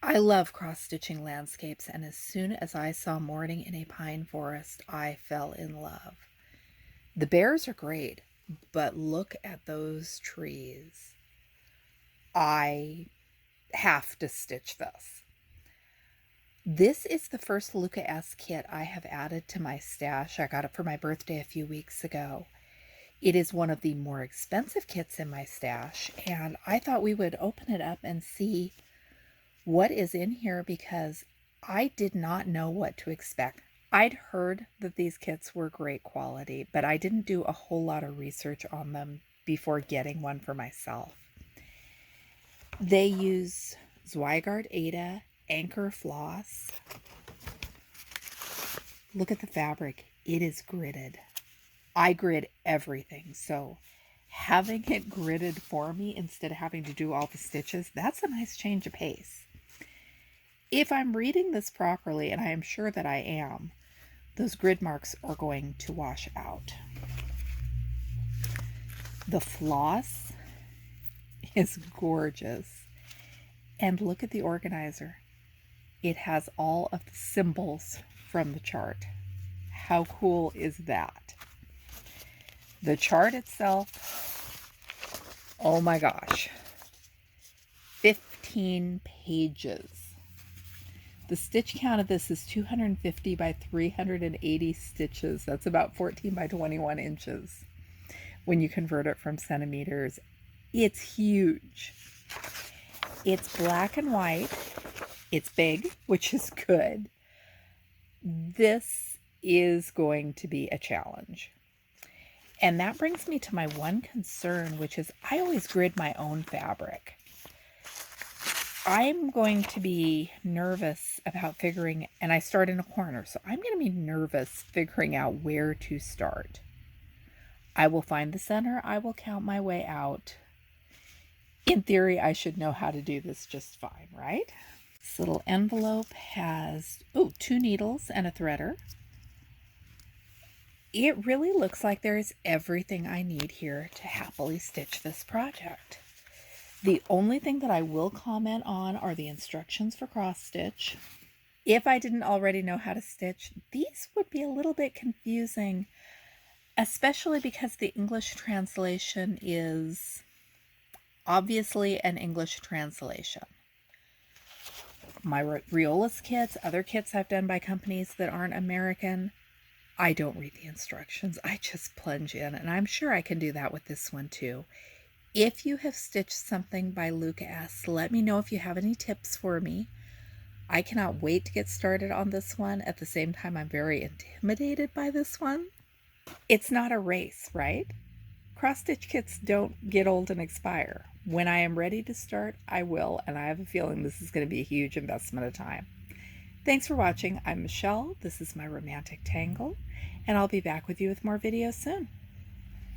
I love cross-stitching landscapes, and as soon as I saw Morning in a Pine Forest, I fell in love. The bears are great, but look at those trees. I have to stitch this. This is the first Luca-S kit I have added to my stash. I got it for my birthday a few weeks ago. It is one of the more expensive kits in my stash, and I thought we would open it up and see what is in here because I did not know what to expect. I'd heard that these kits were great quality, but I didn't do a whole lot of research on them before getting one for myself. They use Zweigart Ada Anchor Floss. Look at the fabric. It is gridded. I grid everything, so having it gridded for me instead of having to do all the stitches, that's a nice change of pace. If I'm reading this properly, and I am sure that I am, those grid marks are going to wash out. The floss is gorgeous. And look at the organizer. It has all of the symbols from the chart. How cool is that? The chart itself, oh my gosh, 15 pages. The stitch count of this is 250 by 380 stitches. That's about 14 by 21 inches when you convert it from centimeters. It's huge. It's black and white. It's big, which is good. This is going to be a challenge. And that brings me to my one concern, which is I always grid my own fabric. I'm going to be nervous about figuring, and I start in a corner, so I'm going to be nervous figuring out where to start. I will find the center. I will count my way out. In theory, I should know how to do this just fine, right? This little envelope has, 2 needles and a threader. It really looks like there is everything I need here to happily stitch this project. The only thing that I will comment on are the instructions for cross stitch. If I didn't already know how to stitch, these would be a little bit confusing, especially because the English translation is obviously an English translation. My Riolas kits, other kits I've done by companies that aren't American, I don't read the instructions. I just plunge in, and I'm sure I can do that with this one too. If you have stitched something by Luca-S, let me know if you have any tips for me. I cannot wait to get started on this one. At the same time, I'm very intimidated by this one. It's not a race, right? Cross-stitch kits don't get old and expire. When I am ready to start, I will, and I have a feeling this is going to be a huge investment of time. Thanks for watching. I'm Michelle. This is my Romantic Tangle, and I'll be back with you with more videos soon.